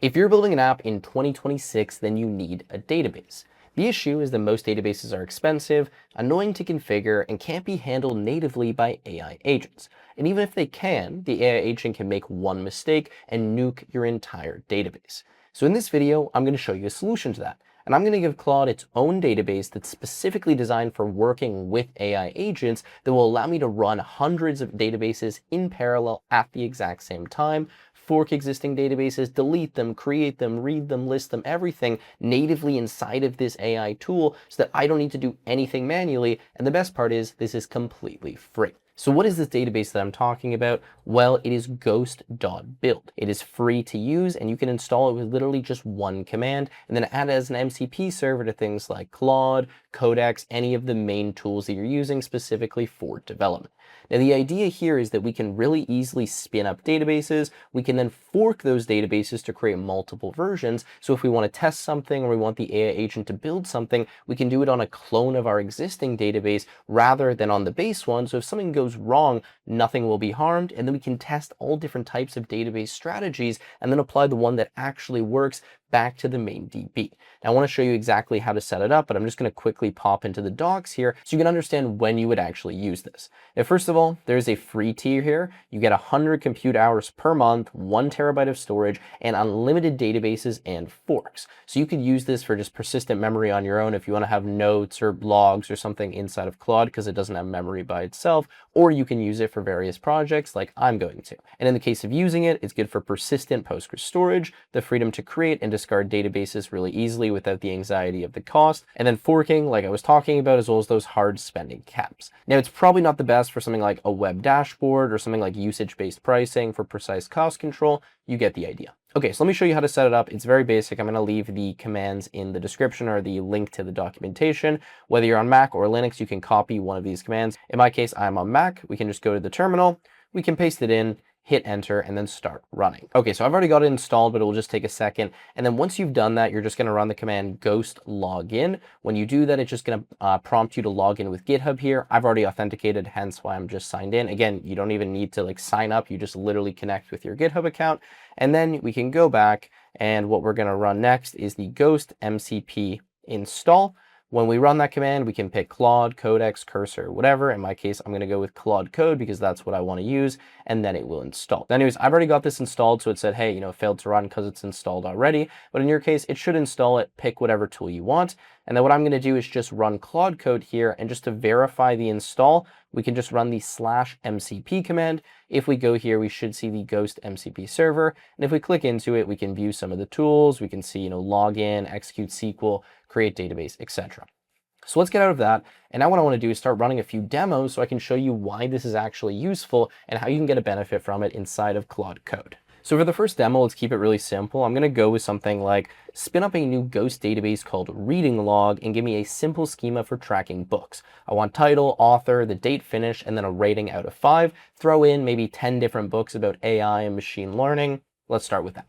If you're building an app in 2026, then you need a database. The issue is that most databases are expensive, annoying to configure, and can't be handled natively by AI agents. And even if they can, the AI agent can make one mistake and nuke your entire database. So in this video, I'm going to show you a solution to that. And I'm going to give Claude its own database that's specifically designed for working with AI agents that will allow me to run hundreds of databases in parallel at the exact same time, fork existing databases, delete them, create them, read them, list them, everything natively inside of this AI tool so that I don't need to do anything manually. And the best part is this is completely free. So what is this database that I'm talking about? Well, it is ghost.build. It is free to use and you can install it with literally just one command and then add it as an MCP server to things like Claude, Codex, any of the main tools that you're using specifically for development. Now, the idea here is that we can really easily spin up databases. We can then fork those databases to create multiple versions. So if we want to test something or we want the AI agent to build something, we can do it on a clone of our existing database rather than on the base one. So if something goes wrong, nothing will be harmed. And then we can test all different types of database strategies and then apply the one that actually works back to the main DB. Now I want to show you exactly how to set it up, but I'm just going to quickly pop into the docs here so you can understand when you would actually use this. Now, first of all, there's a free tier here. You get 100 compute hours per month, 1 terabyte of storage, and unlimited databases and forks. So you could use this for just persistent memory on your own if you want to have notes or logs or something inside of Claude because it doesn't have memory by itself, or you can use it for various projects like I'm going to. And in the case of using it, it's good for persistent Postgres storage, the freedom to create and discard databases really easily without the anxiety of the cost, and then forking, like I was talking about, as well as those hard spending caps. Now, it's probably not the best for something like a web dashboard or something like usage-based pricing for precise cost control. You get the idea. Okay, so let me show you how to set it up. It's very basic. I'm going to leave the commands in the description or the link to the documentation. Whether you're on Mac or Linux, you can copy one of these commands. In my case, I'm on Mac. We can just go to the terminal. We can paste it in, hit enter, and then start running. Okay, so I've already got it installed, but it will just take a second. And then once you've done that, you're just gonna run the command ghost login. When you do that, it's just gonna prompt you to log in with GitHub here. I've already authenticated, hence why I'm just signed in. Again, you don't even need to like sign up. You just literally connect with your GitHub account. And then we can go back, and what we're gonna run next is the ghost MCP install. When we run that command, we can pick Claude, Codex, Cursor, whatever. In my case, I'm going to go with Claude Code because that's what I want to use, and then it will install. Anyways, I've already got this installed, so it said, hey, it failed to run because it's installed already. But in your case, it should install it. Pick whatever tool you want. And then what I'm going to do is just run Claude Code here, and just to verify the install, we can just run the /mcp command. If we go here, we should see the ghost MCP server. And if we click into it, we can view some of the tools. We can see, login, execute SQL, create database, etc. So let's get out of that. And now what I want to do is start running a few demos so I can show you why this is actually useful and how you can get a benefit from it inside of Claude Code. So for the first demo, let's keep it really simple. I'm going to go with something like spin up a new Ghost database called reading log and give me a simple schema for tracking books. I want title, author, the date finished, and then a rating out of 5. Throw in maybe 10 different books about AI and machine learning. Let's start with that.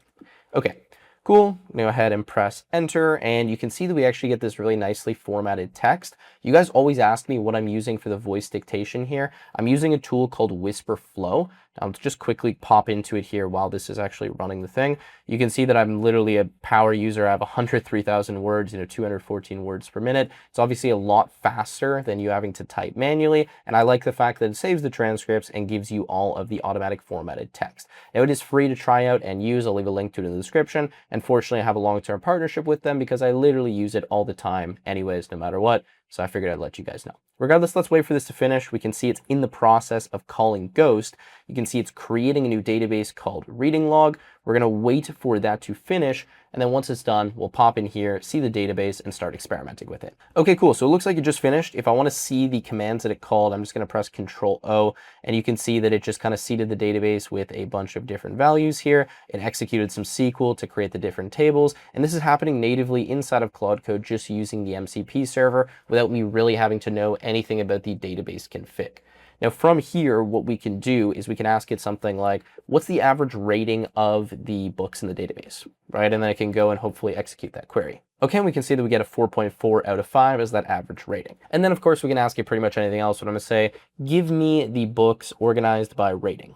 Okay. Cool, go ahead and press enter, and you can see that we actually get this really nicely formatted text. You guys always ask me what I'm using for the voice dictation here. I'm using a tool called Whisper Flow. I'll just quickly pop into it here while this is actually running the thing. You can see that I'm literally a power user. I have 103,000 words, 214 words per minute. It's obviously a lot faster than you having to type manually, and I like the fact that it saves the transcripts and gives you all of the automatic formatted text. Now, it is free to try out and use. I'll leave a link to it in the description. Unfortunately, I have a long-term partnership with them because I literally use it all the time anyways, no matter what. So I figured I'd let you guys know. Regardless, let's wait for this to finish. We can see it's in the process of calling Ghost. You can see it's creating a new database called reading log. We're going to wait for that to finish. And then once it's done, we'll pop in here, see the database, and start experimenting with it. Okay, cool. So it looks like it just finished. If I want to see the commands that it called, I'm just going to press Control-O, and you can see that it just kind of seeded the database with a bunch of different values here. It executed some SQL to create the different tables. And this is happening natively inside of Claude Code just using the MCP server without me really having to know anything about the database config. Now from here, what we can do is we can ask it something like, what's the average rating of the books in the database, right? And then I can go and hopefully execute that query. Okay, and we can see that we get a 4.4 out of 5 as that average rating. And then of course we can ask it pretty much anything else. What I'm gonna say, give me the books organized by rating.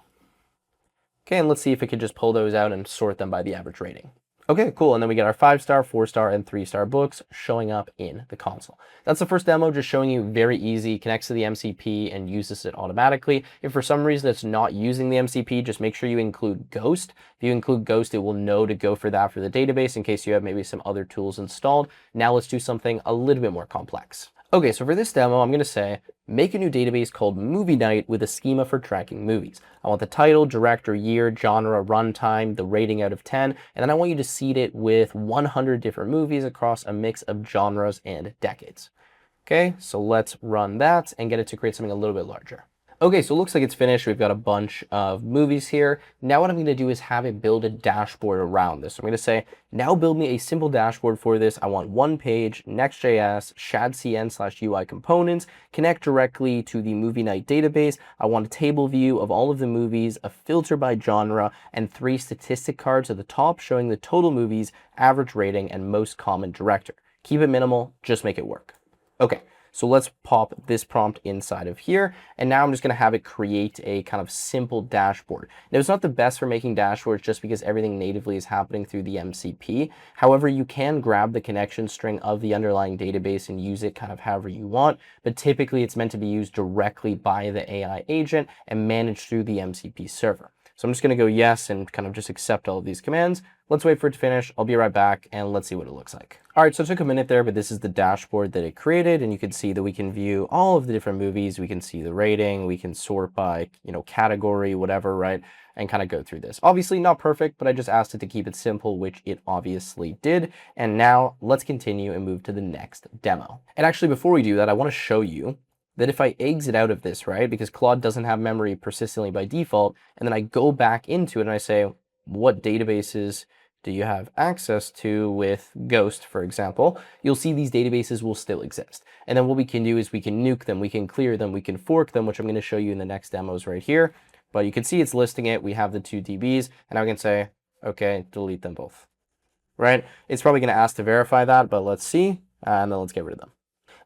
Okay, and let's see if it could just pull those out and sort them by the average rating. Okay, cool. And then we get our 5-star, 4-star, and 3-star books showing up in the console. That's the first demo, just showing you very easy, connects to the MCP and uses it automatically. If for some reason it's not using the MCP, just make sure you include Ghost. If you include Ghost, it will know to go for that for the database in case you have maybe some other tools installed. Now let's do something a little bit more complex. Okay, so for this demo, I'm going to say, make a new database called Movie Night with a schema for tracking movies. I want the title, director, year, genre, runtime, the rating out of 10, and then I want you to seed it with 100 different movies across a mix of genres and decades. Okay, so let's run that and get it to create something a little bit larger. Okay, so it looks like it's finished. We've got a bunch of movies here. Now what I'm going to do is have it build a dashboard around this. So I'm going to say, now build me a simple dashboard for this. I want one page, Next.js, shadcn/UI components, connect directly to the Movie Night database. I want a table view of all of the movies, a filter by genre, and 3 statistic cards at the top showing the total movies, average rating, and most common director. Keep it minimal, just make it work. Okay, so let's pop this prompt inside of here. And now I'm just going to have it create a kind of simple dashboard. Now, it's not the best for making dashboards just because everything natively is happening through the MCP. However, you can grab the connection string of the underlying database and use it kind of however you want. But typically, it's meant to be used directly by the AI agent and managed through the MCP server. So I'm just going to go yes and kind of just accept all of these commands. Let's wait for it to finish. I'll be right back and let's see what it looks like. All right, so it took a minute there, but this is the dashboard that it created, and you can see that we can view all of the different movies. We can see the rating. We can sort by, category, whatever, right? And kind of go through this. Obviously not perfect, but I just asked it to keep it simple, which it obviously did. And now let's continue and move to the next demo. And actually, before we do that, I want to show you that if I exit out of this, right, because Claude doesn't have memory persistently by default, and then I go back into it and I say, what databases do you have access to with Ghost, for example, you'll see these databases will still exist. And then what we can do is we can nuke them, we can clear them, we can fork them, which I'm going to show you in the next demos right here. But you can see it's listing it. We have the 2 DBs, and I can say, okay, delete them both, right? It's probably going to ask to verify that, but let's see, and then let's get rid of them.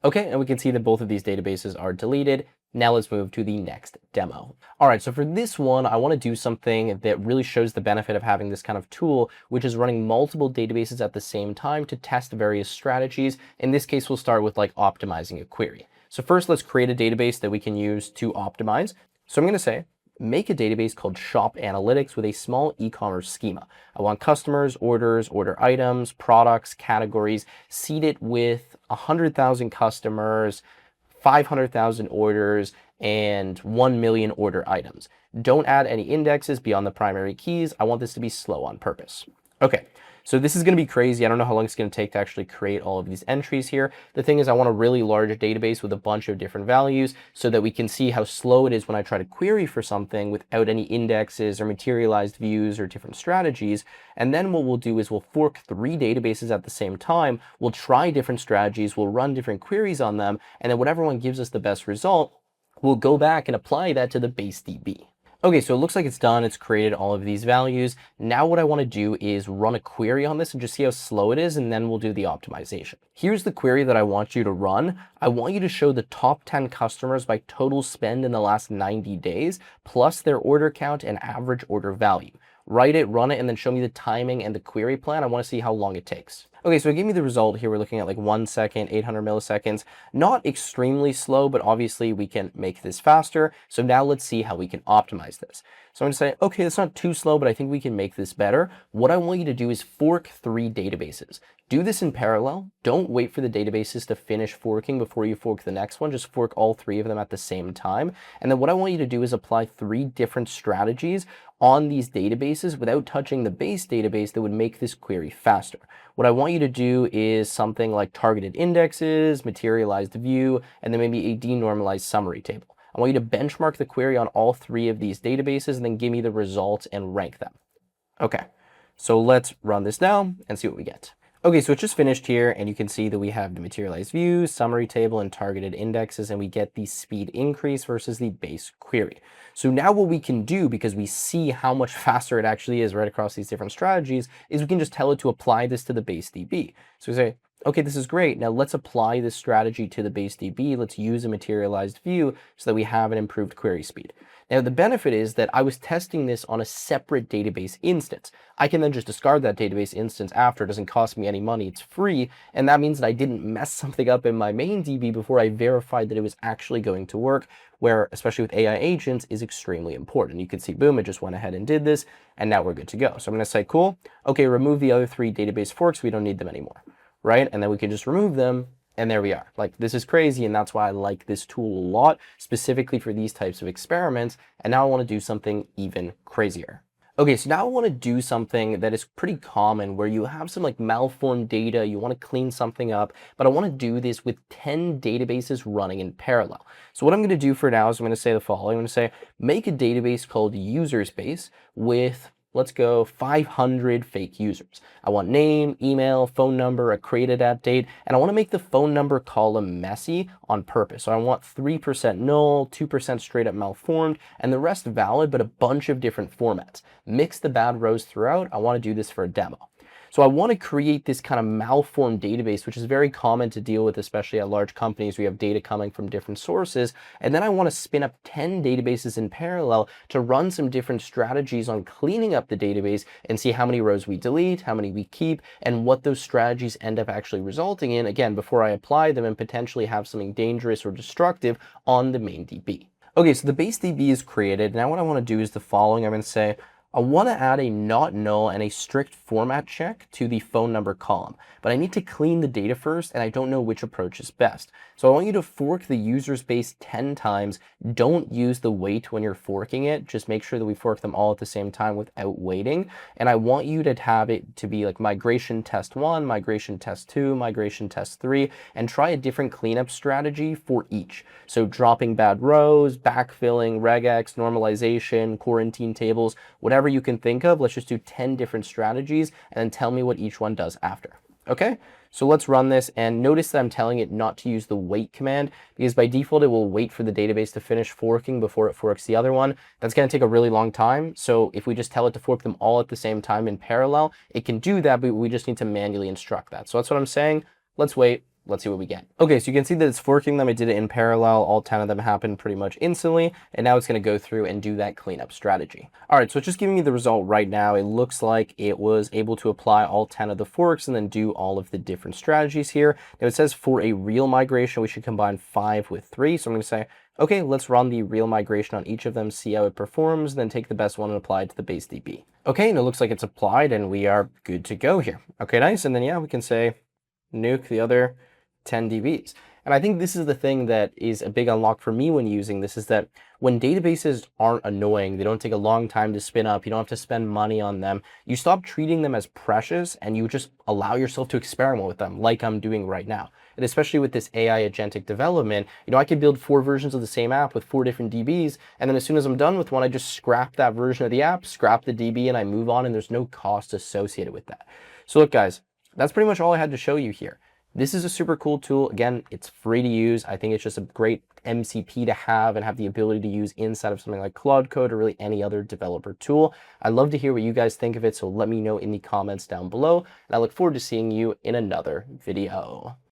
Okay, and we can see that both of these databases are deleted. Now let's move to the next demo. All right, so for this one, I want to do something that really shows the benefit of having this kind of tool, which is running multiple databases at the same time to test various strategies. In this case, we'll start with like optimizing a query. So first, let's create a database that we can use to optimize. So I'm going to say, make a database called Shop Analytics with a small e-commerce schema. I want customers, orders, order items, products, categories, seed it with 100,000 customers, 500,000 orders, and 1 million order items. Don't add any indexes beyond the primary keys. I want this to be slow on purpose. Okay, so this is going to be crazy. I don't know how long it's going to take to actually create all of these entries here. The thing is, I want a really large database with a bunch of different values so that we can see how slow it is when I try to query for something without any indexes or materialized views or different strategies. And then what we'll do is we'll fork 3 databases at the same time. We'll try different strategies. We'll run different queries on them. And then whatever one gives us the best result, we'll go back and apply that to the base DB. Okay, so it looks like it's done. It's created all of these values. Now what I want to do is run a query on this and just see how slow it is, and then we'll do the optimization. Here's the query that I want you to run. I want you to show the top 10 customers by total spend in the last 90 days, plus their order count and average order value. Write it, run it, and then show me the timing and the query plan. I want to see how long it takes. Okay, so it gave me the result here. We're looking at like 1 second, 800 milliseconds. Not extremely slow, but obviously we can make this faster. So now let's see how we can optimize this. So I'm going to say, okay, that's not too slow, but I think we can make this better. What I want you to do is fork 3 databases. Do this in parallel. Don't wait for the databases to finish forking before you fork the next one. Just fork all 3 of them at the same time. And then what I want you to do is apply 3 different strategies on these databases without touching the base database that would make this query faster. What I want you to do is something like targeted indexes, materialized view, and then maybe a denormalized summary table. I want you to benchmark the query on all 3 of these databases and then give me the results and rank them. Okay, so let's run this now and see what we get. Okay, so it's just finished here, and you can see that we have the materialized view, summary table, and targeted indexes, and we get the speed increase versus the base query. So now what we can do, because we see how much faster it actually is right across these different strategies, is we can just tell it to apply this to the base DB. So we say, Okay, this is great. Now let's apply this strategy to the base DB. Let's use a materialized view so that we have an improved query speed. Now the benefit is that I was testing this on a separate database instance. I can then just discard that database instance after. It doesn't cost me any money. It's free. And that means that I didn't mess something up in my main DB before I verified that it was actually going to work, where, especially with AI agents, is extremely important. You can see, boom, it just went ahead and did this, and now we're good to go. So I'm going to say, cool. Okay, remove the other 3 database forks. We don't need them anymore. Right? And then we can just remove them, and there we are. Like, this is crazy, and that's why I like this tool a lot, specifically for these types of experiments. And now I want to do something even crazier. Okay, so now I want to do something that is pretty common, where you have some like malformed data, you want to clean something up, but I want to do this with 10 databases running in parallel. So what I'm going to do for now is I'm going to say the following. I'm going to say, make a database called userspace with, let's go, 500 fake users. I want name, email, phone number, a created at date, and I want to make the phone number column messy on purpose. So I want 3% null, 2% straight up malformed, and the rest valid, but a bunch of different formats. Mix the bad rows throughout. I want to do this for a demo. So I want to create this kind of malformed database, which is very common to deal with, especially at large companies. We have data coming from different sources. And then I want to spin up 10 databases in parallel to run some different strategies on cleaning up the database and see how many rows we delete, how many we keep, and what those strategies end up actually resulting in, again, before I apply them and potentially have something dangerous or destructive on the main DB. Okay, so the base DB is created. Now what I want to do is the following. I'm going to say, I want to add a not null and a strict format check to the phone number column, but I need to clean the data first, and I don't know which approach is best. So I want you to fork the user space 10 times. Don't use the wait when you're forking it. Just make sure that we fork them all at the same time without waiting. And I want you to have it to be like migration test 1, migration test 2, migration test 3, and try a different cleanup strategy for each. So dropping bad rows, backfilling, regex, normalization, quarantine tables, whatever you can think of. Let's just do 10 different strategies and then tell me what each one does after. Okay, so let's run this, and notice that I'm telling it not to use the wait command, because by default it will wait for the database to finish forking before it forks the other one. That's going to take a really long time. So if we just tell it to fork them all at the same time in parallel, it can do that, but we just need to manually instruct that. So that's what I'm saying. Let's wait. Let's see what we get. Okay, so you can see that it's forking them. I did it in parallel. All 10 of them happened pretty much instantly. And now it's going to go through and do that cleanup strategy. All right, so it's just giving me the result right now. It looks like it was able to apply all 10 of the forks and then do all of the different strategies here. Now it says for a real migration, we should combine 5 with 3. So I'm going to say, okay, let's run the real migration on each of them, see how it performs, then take the best one and apply it to the base DB. Okay, and it looks like it's applied and we are good to go here. Okay, nice. And then, yeah, we can say nuke the other 10 dBs. And I think this is the thing that is a big unlock for me when using this, is that when databases aren't annoying, they don't take a long time to spin up, you don't have to spend money on them, you stop treating them as precious and you just allow yourself to experiment with them like I'm doing right now. And especially with this AI agentic development, I could build 4 versions of the same app with 4 different DBs, and then as soon as I'm done with one, I just scrap that version of the app, scrap the DB, and I move on, and there's no cost associated with that. So look, guys, that's pretty much all I had to show you here. This is a super cool tool. Again, it's free to use. I think it's just a great MCP to have and have the ability to use inside of something like Claude Code or really any other developer tool. I'd love to hear what you guys think of it, so let me know in the comments down below. And I look forward to seeing you in another video.